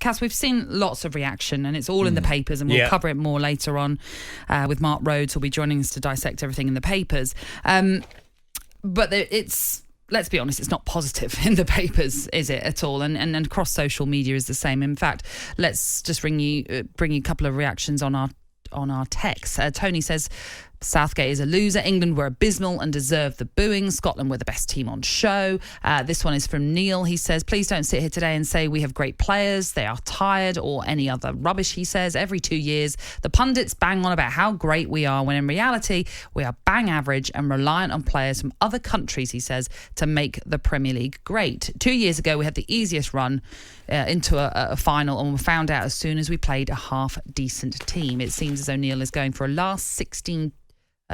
Cass, we've seen lots of reaction and it's all in the papers, and we'll cover it more later on with Mark Rhodes, who'll be joining us to dissect everything in the papers. But let's be honest, it's not positive in the papers, is it, at all? And across social media is the same. In fact, let's just bring you a couple of reactions on our text. Tony says, Southgate is a loser. England were abysmal and deserved the booing. Scotland were the best team on show. This one is from Neil. He says, please don't sit here today and say we have great players. They are tired or any other rubbish, he says. Every 2 years, the pundits bang on about how great we are, when in reality, we are bang average and reliant on players from other countries, he says, to make the Premier League great. 2 years ago, we had the easiest run into a final, and we found out as soon as we played a half-decent team. It seems as though Neil is going for a last 16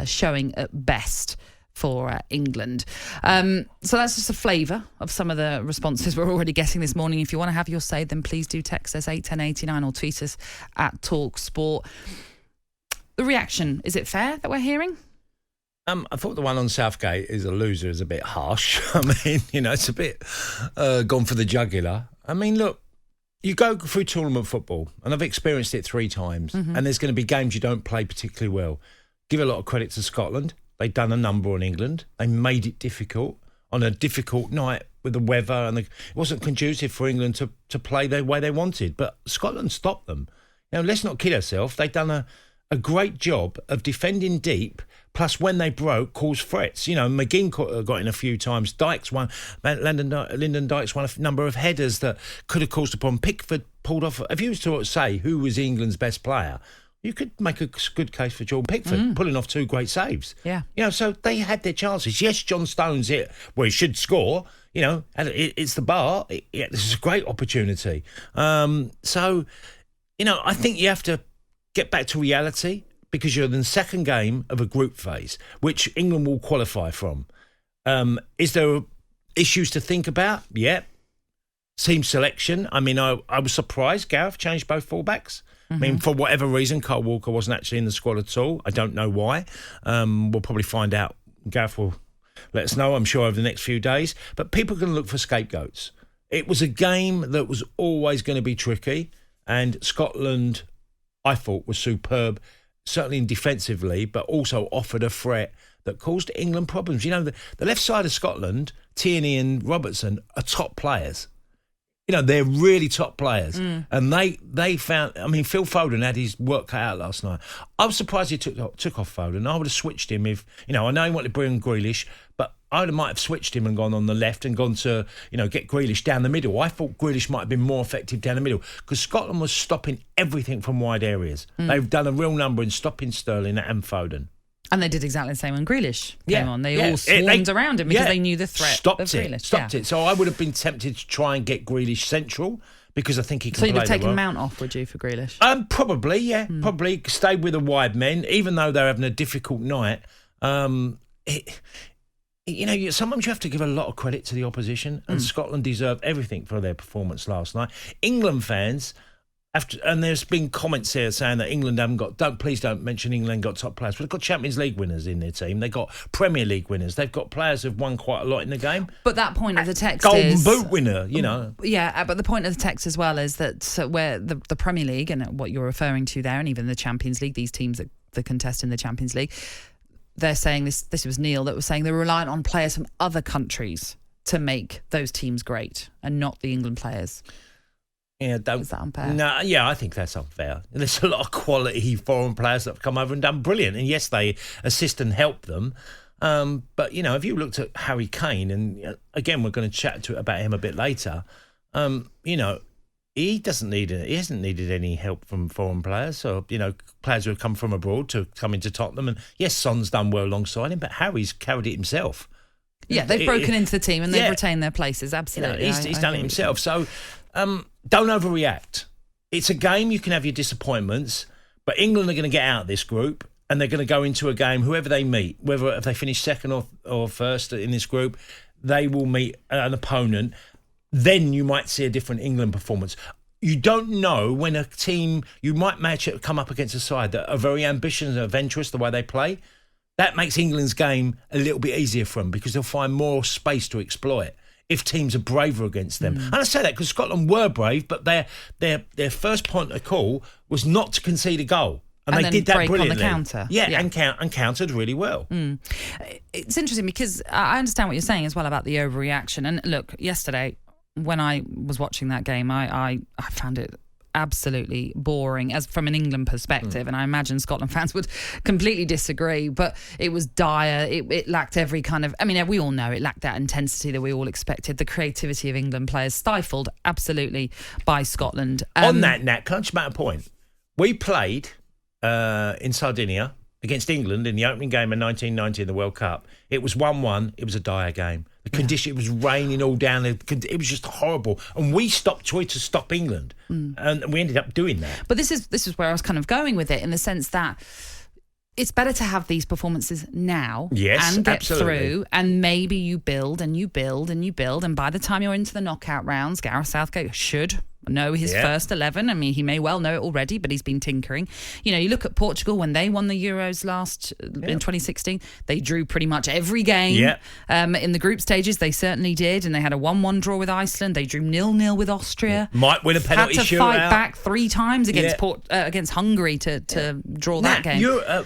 showing at best for England. So that's just a flavour of some of the responses we're already getting this morning. If you want to have your say, then please do text us 81089 or tweet us at talkSPORT. The reaction, is it fair that we're hearing? I thought the one on Southgate is a loser is a bit harsh. I mean, it's a bit gone for the jugular. I mean, look, you go through tournament football, and I've experienced it 3 times, and there's going to be games you don't play particularly well. Give a lot of credit to Scotland. They've done a number on England. They made it difficult on a difficult night with the weather, and it wasn't conducive for England to play the way they wanted. But Scotland stopped them. Let's not kid ourselves. They've done a great job of defending deep, plus when they broke, caused threats. McGinn got in a few times. Lyndon Dykes won a number of headers that could have caused a problem. Pickford pulled off. If you was to say who was England's best player, you could make a good case for Jordan Pickford, pulling off 2 great saves. Yeah. So they had their chances. Yes, John Stones hit where he should score. It's the bar. This is a great opportunity. So, I think you have to get back to reality, because you're in the second game of a group phase, which England will qualify from. Is there issues to think about? Yeah. Team selection. I mean, I was surprised Gareth changed both fullbacks. I mean, for whatever reason, Kyle Walker wasn't actually in the squad at all. I don't know why. We'll probably find out. Gareth will let us know, I'm sure, over the next few days. But people are going to look for scapegoats. It was a game that was always going to be tricky, and Scotland, I thought, was superb, certainly defensively, but also offered a threat that caused England problems. The left side of Scotland, Tierney and Robertson, are top players. They're really top players. And they found... I mean, Phil Foden had his work cut out last night. I was surprised he took off Foden. I would have switched him if... I know he wanted to bring Grealish, but I might have switched him and gone on the left and gone to, get Grealish down the middle. I thought Grealish might have been more effective down the middle, because Scotland was stopping everything from wide areas. They've done a real number in stopping Sterling and Foden. And they did exactly the same when Grealish came on. They all swarmed around him because they knew the threat of Grealish. Stopped it. So I would have been tempted to try and get Grealish central, because I think he can play. So you'd have taken Mount off, would you, for Grealish? Probably, yeah. Probably stayed with the wide men, even though they're having a difficult night. Sometimes you have to give a lot of credit to the opposition, and Scotland deserve everything for their performance last night. England fans... and there's been comments here saying that England haven't got... Please don't mention England got top players. But they've got Champions League winners in their team. They've got Premier League winners. They've got players who've won quite a lot in the game. But that point of the text Golden Boot winner, Yeah, but the point of the text as well is that where the Premier League, and what you're referring to there, and even the Champions League, these teams that contest in the Champions League, they're saying this was Neil that was saying they're reliant on players from other countries to make those teams great, and not the England players. Yeah, Is that unfair? No, yeah, I think that's unfair. There's a lot of quality foreign players that have come over and done brilliant. And yes, they assist and help them. But, if you looked at Harry Kane, and again, we're going to chat about him a bit later, he hasn't needed any help from foreign players, or, players who have come from abroad to come into Tottenham. And yes, Son's done well alongside him, but Harry's carried it himself. Yeah, they've broken into the team and they've retained their places, absolutely. He's done it himself. So... don't overreact. It's a game. You can have your disappointments, but England are going to get out of this group, and they're going to go into a game, whoever they meet, whether if they finish second or first in this group, they will meet an opponent. Then you might see a different England performance. You don't know when a team, you might come up against a side that are very ambitious and adventurous the way they play. That makes England's game a little bit easier for them, because they'll find more space to exploit. if teams are braver against them. And I say that because Scotland were brave, but their first point of call was not to concede a goal. And they did that break brilliantly. on the counter. Yeah. And countered really well. It's interesting because I understand what you're saying as well about the overreaction. And look, yesterday when I was watching that game, I found it absolutely boring as from an England perspective, and I imagine Scotland fans would completely disagree, but it was dire. It lacked every kind of, I mean, we all know it lacked that intensity that we all expected. The creativity of England players stifled absolutely by Scotland. On that, Nat, can I just make a point? We played in Sardinia against England in the opening game of 1990 in the World Cup. It was 1-1. It was a dire game. The condition, it was raining all down. It was just horrible. And we tried to stop England. And we ended up doing that. But this is where I was kind of going with it, in the sense that it's better to have these performances now and get through, and maybe you build and you build and you build, and by the time you're into the knockout rounds, Gareth Southgate should know his first 11. I mean, he may well know it already, but he's been tinkering. You know, you look at Portugal when they won the Euros in 2016, they drew pretty much every game. In the group stages, they certainly did, and they had a 1-1 draw with Iceland. They drew 0-0 with Austria. Might win a penalty shootout. Had to fight back 3 times against Hungary to draw that game.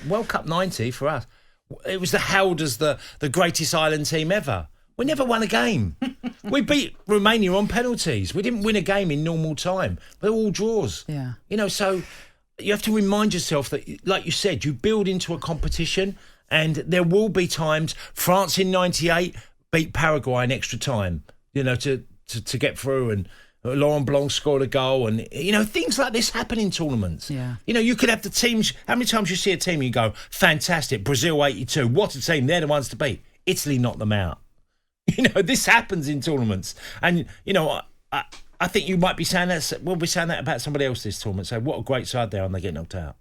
World Cup 90 for us, it was hailed as the greatest island team ever. We never won a game. We beat Romania on penalties. We didn't win a game in normal time. They're all draws. Yeah. You know, so you have to remind yourself that, like you said, you build into a competition, and there will be times. France in 98 beat Paraguay in extra time, you know, to get through, and Laurent Blanc scored a goal, and, you know, things like this happen in tournaments. Yeah. You know, you could have the teams. How many times you see a team and you go, fantastic, Brazil 82, what a team, they're the ones to beat. Italy knocked them out. You know, this happens in tournaments. And, you know, I think you might be saying that, we'll be saying that about somebody else this tournament. So what a great side they are, and they get knocked out.